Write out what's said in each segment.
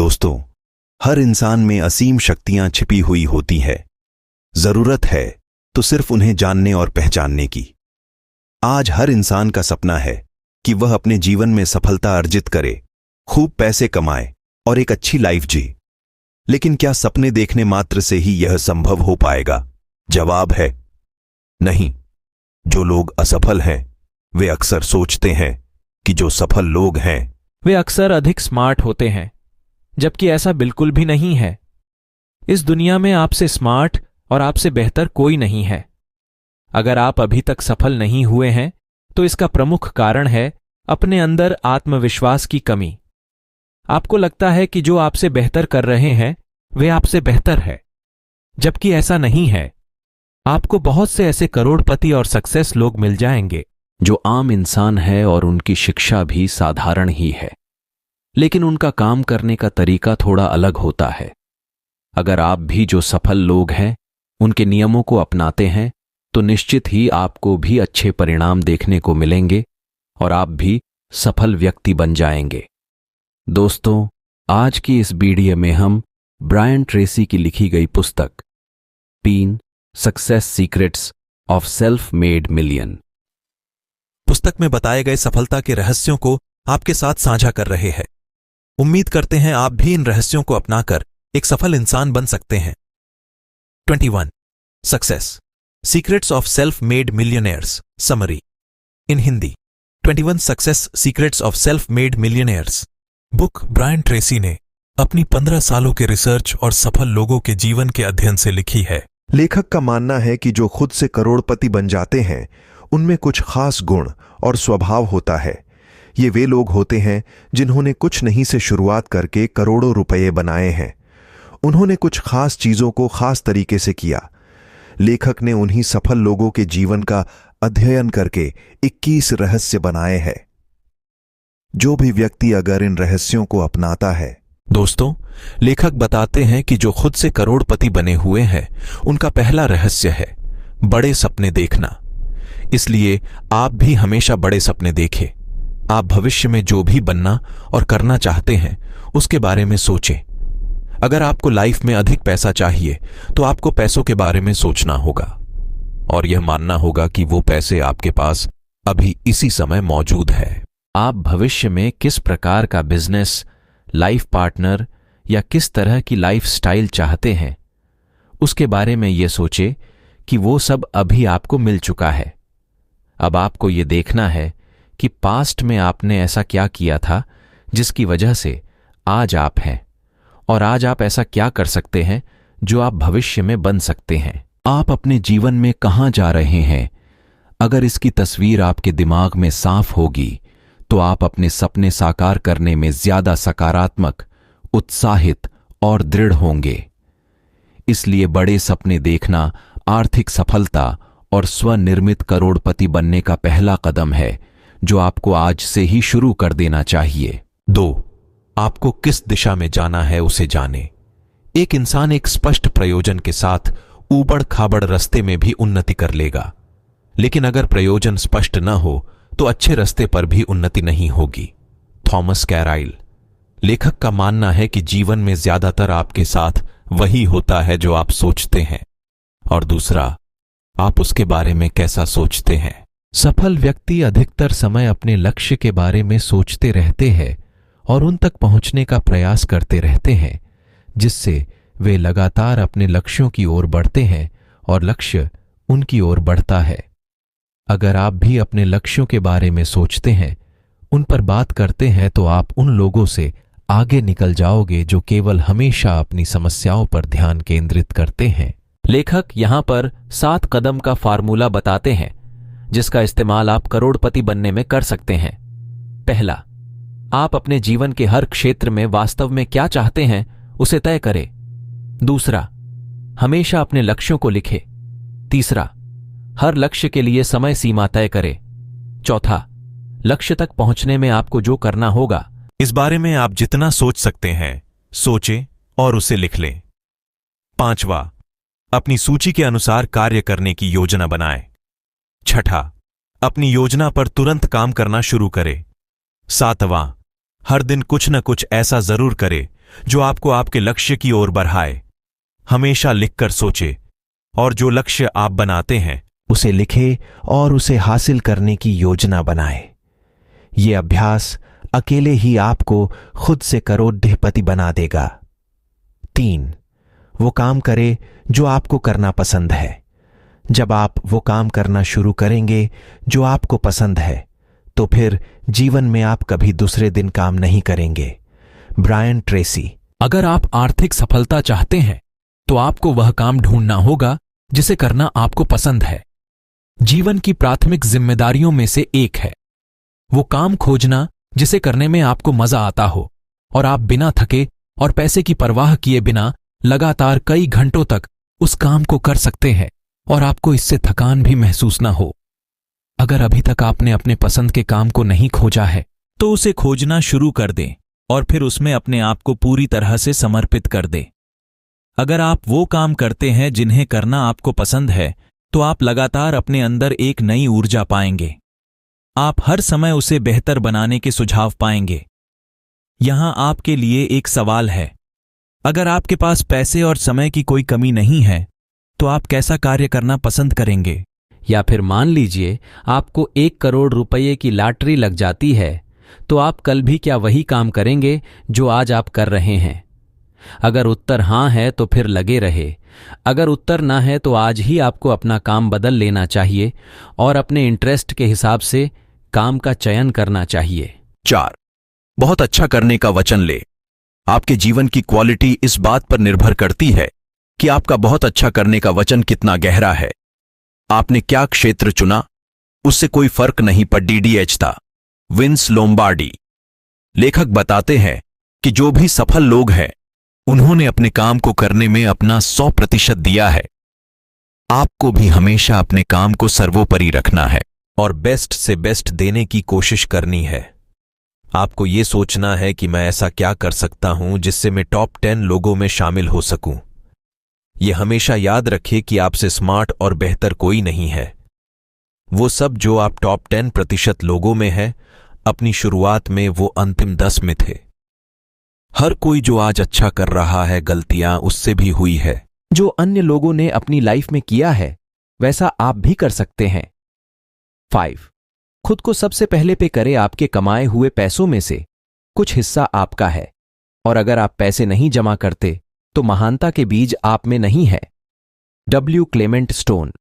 दोस्तों, हर इंसान में असीम शक्तियां छिपी हुई होती है। जरूरत है तो सिर्फ उन्हें जानने और पहचानने की। आज हर इंसान का सपना है कि वह अपने जीवन में सफलता अर्जित करे, खूब पैसे कमाए और एक अच्छी लाइफ जी। लेकिन क्या सपने देखने मात्र से ही यह संभव हो पाएगा? जवाब है नहीं। जो लोग असफल हैं वे अक्सर सोचते हैं कि जो सफल लोग हैं वे अक्सर अधिक स्मार्ट होते हैं, जबकि ऐसा बिल्कुल भी नहीं है। इस दुनिया में आपसे स्मार्ट और आपसे बेहतर कोई नहीं है। अगर आप अभी तक सफल नहीं हुए हैं तो इसका प्रमुख कारण है अपने अंदर आत्मविश्वास की कमी। आपको लगता है कि जो आपसे बेहतर कर रहे हैं वे आपसे बेहतर है, जबकि ऐसा नहीं है। आपको बहुत से ऐसे करोड़पति और सक्सेस लोग मिल जाएंगे जो आम इंसान है और उनकी शिक्षा भी साधारण ही है, लेकिन उनका काम करने का तरीका थोड़ा अलग होता है। अगर आप भी जो सफल लोग हैं उनके नियमों को अपनाते हैं तो निश्चित ही आपको भी अच्छे परिणाम देखने को मिलेंगे और आप भी सफल व्यक्ति बन जाएंगे। दोस्तों, आज की इस वीडियो में हम ब्रायन ट्रेसी की लिखी गई पुस्तक 3 success secrets of self made million पुस्तक में बताए गए सफलता के रहस्यों को आपके साथ साझा कर रहे हैं। उम्मीद करते हैं आप भी इन रहस्यों को अपनाकर एक सफल इंसान बन सकते हैं। 21 success secrets of self made millionaires summary in Hindi. 21 success secrets of self made millionaires book Brian Tracy ने अपनी 15 सालों के रिसर्च और सफल लोगों के जीवन के अध्ययन से लिखी है। लेखक का मानना है कि जो खुद से करोड़पति बन जाते हैं उनमें कुछ खास गुण और स्वभाव होता है। ये वे लोग होते हैं जिन्होंने कुछ नहीं से शुरुआत करके करोड़ों रुपए बनाए हैं। उन्होंने कुछ खास चीजों को खास तरीके से किया। लेखक ने उन्हीं सफल लोगों के जीवन का अध्ययन करके 21 रहस्य बनाए हैं। जो भी व्यक्ति अगर इन रहस्यों को अपनाता है। दोस्तों, लेखक बताते हैं कि जो खुद से करोड़पति बने हुए हैं उनका पहला रहस्य है बड़े सपने देखना। इसलिए आप भी हमेशा बड़े सपने देखें। आप भविष्य में जो भी बनना और करना चाहते हैं उसके बारे में सोचें। अगर आपको लाइफ में अधिक पैसा चाहिए तो आपको पैसों के बारे में सोचना होगा और यह मानना होगा कि वो पैसे आपके पास अभी इसी समय मौजूद है। आप भविष्य में किस प्रकार का बिजनेस, लाइफ पार्टनर या किस तरह की लाइफ स्टाइल चाहते हैं उसके बारे में यह सोचें कि वो सब अभी आपको मिल चुका है। अब आपको ये देखना है कि पास्ट में आपने ऐसा क्या किया था जिसकी वजह से आज आप हैं, और आज आप ऐसा क्या कर सकते हैं जो आप भविष्य में बन सकते हैं। आप अपने जीवन में कहां जा रहे हैं, अगर इसकी तस्वीर आपके दिमाग में साफ होगी तो आप अपने सपने साकार करने में ज्यादा सकारात्मक, उत्साहित और दृढ़ होंगे। इसलिए बड़े सपने देखना आर्थिक सफलता और स्वनिर्मित करोड़पति बनने का पहला कदम है जो आपको आज से ही शुरू कर देना चाहिए। 2 आपको किस दिशा में जाना है उसे जाने। एक इंसान एक स्पष्ट प्रयोजन के साथ ऊबड़ खाबड़ रास्ते में भी उन्नति कर लेगा, लेकिन अगर प्रयोजन स्पष्ट न हो तो अच्छे रास्ते पर भी उन्नति नहीं होगी। थॉमस कैराइल। लेखक का मानना है कि जीवन में ज्यादातर आपके साथ वही होता है जो आप सोचते हैं, और दूसरा आप उसके बारे में कैसा सोचते हैं। सफल व्यक्ति अधिकतर समय अपने लक्ष्य के बारे में सोचते रहते हैं और उन तक पहुंचने का प्रयास करते रहते हैं, जिससे वे लगातार अपने लक्ष्यों की ओर बढ़ते हैं और लक्ष्य उनकी ओर बढ़ता है। अगर आप भी अपने लक्ष्यों के बारे में सोचते हैं, उन पर बात करते हैं, तो आप उन लोगों से आगे निकल जाओगे जो केवल हमेशा अपनी समस्याओं पर ध्यान केंद्रित करते हैं। लेखक यहां पर 7 कदम का फार्मूला बताते हैं जिसका इस्तेमाल आप करोड़पति बनने में कर सकते हैं। पहला, आप अपने जीवन के हर क्षेत्र में वास्तव में क्या चाहते हैं उसे तय करें। दूसरा, हमेशा अपने लक्ष्यों को लिखें। तीसरा, हर लक्ष्य के लिए समय सीमा तय करें। चौथा, लक्ष्य तक पहुंचने में आपको जो करना होगा इस बारे में आप जितना सोच सकते हैं सोचें और उसे लिख लें। 5वां, अपनी सूची के अनुसार कार्य करने की योजना बनाएं। 6, अपनी योजना पर तुरंत काम करना शुरू करें। 7वां, हर दिन कुछ न कुछ ऐसा जरूर करें जो आपको आपके लक्ष्य की ओर बढ़ाए। हमेशा लिखकर सोचे और जो लक्ष्य आप बनाते हैं उसे लिखे और उसे हासिल करने की योजना बनाए। ये अभ्यास अकेले ही आपको खुद से करोड़पति बना देगा। 3. वो काम करे जो आपको करना पसंद है। जब आप वो काम करना शुरू करेंगे जो आपको पसंद है, तो फिर जीवन में आप कभी दूसरे दिन काम नहीं करेंगे। Brian Tracy. अगर आप आर्थिक सफलता चाहते हैं तो आपको वह काम ढूंढना होगा जिसे करना आपको पसंद है। जीवन की प्राथमिक जिम्मेदारियों में से एक है वो काम खोजना जिसे करने में आपको मजा आता हो और आप बिना थके और पैसे की परवाह किए बिना लगातार कई घंटों तक उस काम को कर सकते हैं और आपको इससे थकान भी महसूस ना हो। अगर अभी तक आपने अपने पसंद के काम को नहीं खोजा है तो उसे खोजना शुरू कर दें और फिर उसमें अपने आप को पूरी तरह से समर्पित कर दें। अगर आप वो काम करते हैं जिन्हें करना आपको पसंद है तो आप लगातार अपने अंदर एक नई ऊर्जा पाएंगे। आप हर समय उसे बेहतर बनाने के सुझाव पाएंगे। यहां आपके लिए एक सवाल है, अगर आपके पास पैसे और समय की कोई कमी नहीं है तो आप कैसा कार्य करना पसंद करेंगे? या फिर मान लीजिए आपको 1 करोड़ रुपये की लॉटरी लग जाती है तो आप कल भी क्या वही काम करेंगे जो आज आप कर रहे हैं? अगर उत्तर हां है तो फिर लगे रहे। अगर उत्तर ना है तो आज ही आपको अपना काम बदल लेना चाहिए और अपने इंटरेस्ट के हिसाब से काम का चयन करना चाहिए। 4. बहुत अच्छा करने का वचन ले। आपके जीवन की क्वालिटी इस बात पर निर्भर करती है कि आपका बहुत अच्छा करने का वचन कितना गहरा है। आपने क्या क्षेत्र चुना उससे कोई फर्क नहीं पड़। DDH था। Vince Lombardi. लेखक बताते हैं कि जो भी सफल लोग हैं उन्होंने अपने काम को करने में अपना 100% दिया है। आपको भी हमेशा अपने काम को सर्वोपरि रखना है और बेस्ट से बेस्ट देने की कोशिश करनी है। आपको यह सोचना है कि मैं ऐसा क्या कर सकता हूं जिससे मैं टॉप 10 लोगों में शामिल हो सकूं। यह हमेशा याद रखें कि आपसे स्मार्ट और बेहतर कोई नहीं है। वो सब जो आप टॉप 10% लोगों में हैं, अपनी शुरुआत में वो अंतिम 10 में थे। हर कोई जो आज अच्छा कर रहा है गलतियां उससे भी हुई है। जो अन्य लोगों ने अपनी लाइफ में किया है वैसा आप भी कर सकते हैं। 5. खुद को सबसे पहले पे करें। आपके कमाए हुए पैसों में से कुछ हिस्सा आपका है और अगर आप पैसे नहीं जमा करते तो महानता के बीज आप में नहीं है। W. Clement stone.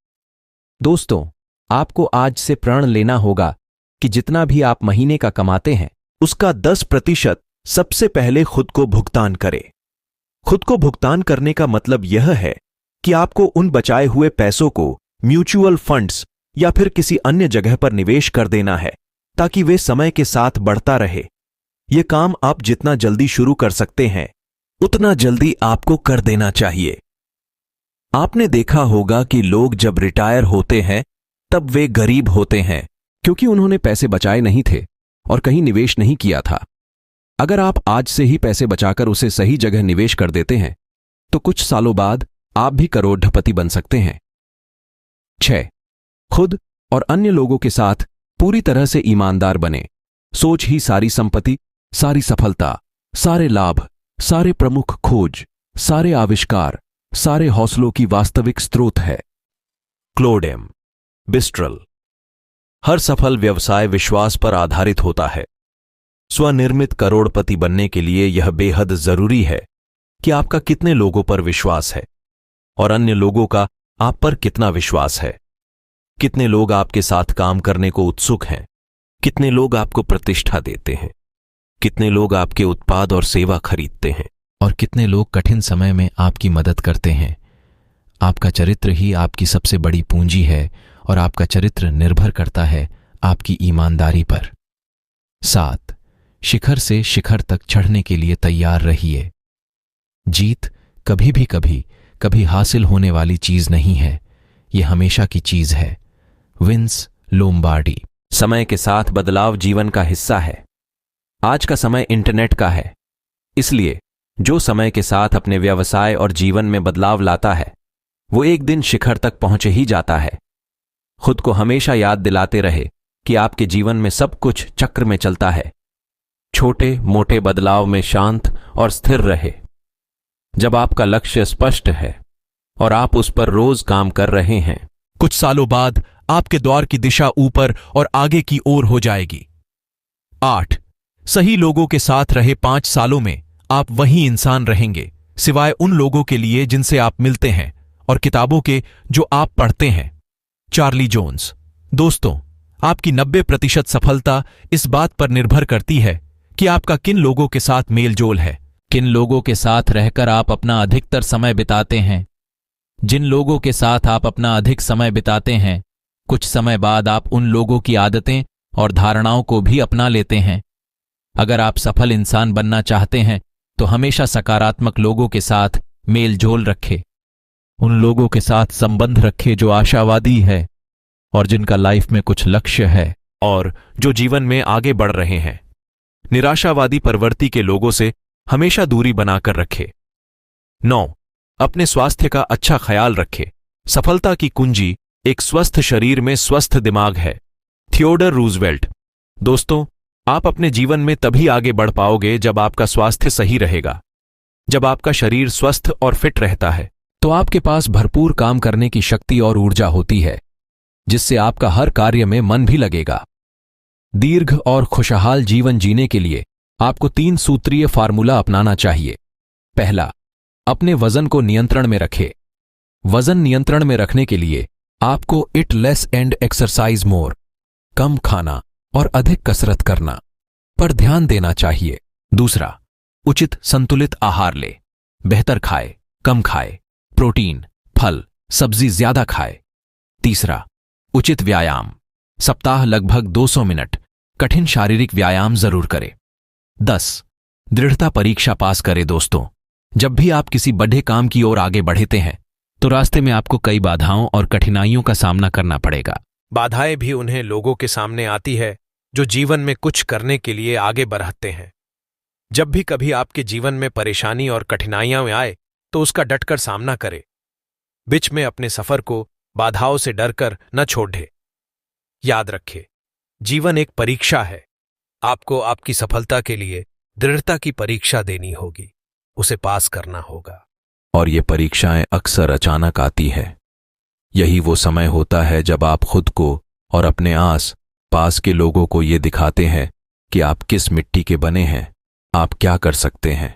दोस्तों, आपको आज से प्रण लेना होगा कि जितना भी आप महीने का कमाते हैं उसका 10% सबसे पहले खुद को भुगतान करें। खुद को भुगतान करने का मतलब यह है कि आपको उन बचाए हुए पैसों को म्यूचुअल फंड्स या फिर किसी अन्य जगह पर निवेश कर देना है ताकि वे समय के साथ बढ़ता रहे। यह काम आप जितना जल्दी शुरू कर सकते हैं उतना जल्दी आपको कर देना चाहिए। आपने देखा होगा कि लोग जब रिटायर होते हैं तब वे गरीब होते हैं क्योंकि उन्होंने पैसे बचाए नहीं थे और कहीं निवेश नहीं किया था। अगर आप आज से ही पैसे बचाकर उसे सही जगह निवेश कर देते हैं तो कुछ सालों बाद आप भी करोड़पति बन सकते हैं। 6. खुद और अन्य लोगों के साथ पूरी तरह से ईमानदार बने। सोच ही सारी संपत्ति, सारी सफलता, सारे लाभ, सारे प्रमुख खोज, सारे आविष्कार, सारे हौसलों की वास्तविक स्रोत है। क्लोड एम. बिस्ट्रल। हर सफल व्यवसाय विश्वास पर आधारित होता है। स्वनिर्मित करोड़पति बनने के लिए यह बेहद जरूरी है कि आपका कितने लोगों पर विश्वास है और अन्य लोगों का आप पर कितना विश्वास है। कितने लोग आपके साथ काम करने को उत्सुक हैं, कितने लोग आपको प्रतिष्ठा देते हैं, कितने लोग आपके उत्पाद और सेवा खरीदते हैं और कितने लोग कठिन समय में आपकी मदद करते हैं। आपका चरित्र ही आपकी सबसे बड़ी पूंजी है और आपका चरित्र निर्भर करता है आपकी ईमानदारी पर। 7. शिखर से शिखर तक चढ़ने के लिए तैयार रहिए। जीत कभी हासिल होने वाली चीज नहीं है, यह हमेशा की चीज है। Vince Lombardi. समय के साथ बदलाव जीवन का हिस्सा है। आज का समय इंटरनेट का है, इसलिए जो समय के साथ अपने व्यवसाय और जीवन में बदलाव लाता है वो एक दिन शिखर तक पहुंचे ही जाता है। खुद को हमेशा याद दिलाते रहे कि आपके जीवन में सब कुछ चक्र में चलता है। छोटे मोटे बदलाव में शांत और स्थिर रहे। जब आपका लक्ष्य स्पष्ट है और आप उस पर रोज काम कर रहे हैं, कुछ सालों बाद आपके द्वार की दिशा ऊपर और आगे की ओर हो जाएगी। 8. सही लोगों के साथ रहे 5 सालों में आप वही इंसान रहेंगे, सिवाय उन लोगों के लिए जिनसे आप मिलते हैं और किताबों के जो आप पढ़ते हैं। Charlie Jones. दोस्तों, आपकी 90% सफलता इस बात पर निर्भर करती है कि आपका किन लोगों के साथ मेलजोल है, किन लोगों के साथ रहकर आप अपना अधिकतर समय बिताते हैं। जिन लोगों के साथ आप अपना अधिक समय बिताते हैं, कुछ समय बाद आप उन लोगों की आदतें और धारणाओं को भी अपना लेते हैं। अगर आप सफल इंसान बनना चाहते हैं तो हमेशा सकारात्मक लोगों के साथ मेलजोल रखें। उन लोगों के साथ संबंध रखें जो आशावादी है और जिनका लाइफ में कुछ लक्ष्य है और जो जीवन में आगे बढ़ रहे हैं। निराशावादी प्रवृत्ति के लोगों से हमेशा दूरी बनाकर रखें। 9. अपने स्वास्थ्य का अच्छा ख्याल रखें। सफलता की कुंजी एक स्वस्थ शरीर में स्वस्थ दिमाग है। Theodore Roosevelt. दोस्तों, आप अपने जीवन में तभी आगे बढ़ पाओगे जब आपका स्वास्थ्य सही रहेगा। जब आपका शरीर स्वस्थ और फिट रहता है तो आपके पास भरपूर काम करने की शक्ति और ऊर्जा होती है, जिससे आपका हर कार्य में मन भी लगेगा। दीर्घ और खुशहाल जीवन जीने के लिए आपको 3 सूत्रीय फार्मूला अपनाना चाहिए। पहला, अपने वजन को नियंत्रण में रखें। वजन नियंत्रण में रखने के लिए आपको eat less and exercise more, कम खाना और अधिक कसरत करना पर ध्यान देना चाहिए। दूसरा, उचित संतुलित आहार ले। बेहतर खाए, कम खाए, प्रोटीन, फल, सब्जी ज्यादा खाए। तीसरा, उचित व्यायाम। सप्ताह लगभग 200 मिनट कठिन शारीरिक व्यायाम जरूर करें। 10. दृढ़ता परीक्षा पास करें। दोस्तों, जब भी आप किसी बड़े काम की ओर आगे बढ़ते हैं तो रास्ते में आपको कई बाधाओं और कठिनाइयों का सामना करना पड़ेगा। बाधाएं भी उन्हें लोगों के सामने आती है जो जीवन में कुछ करने के लिए आगे बढ़ते हैं। जब भी कभी आपके जीवन में परेशानी और कठिनाइयां आए तो उसका डटकर सामना करें। बीच में अपने सफर को बाधाओं से डरकर न छोड़े। याद रखें, जीवन एक परीक्षा है। आपको आपकी सफलता के लिए दृढ़ता की परीक्षा देनी होगी, उसे पास करना होगा। और ये परीक्षाएं अक्सर अचानक आती है। यही वो समय होता है जब आप खुद को और अपने आस पास के लोगों को ये दिखाते हैं कि आप किस मिट्टी के बने हैं, आप क्या कर सकते हैं।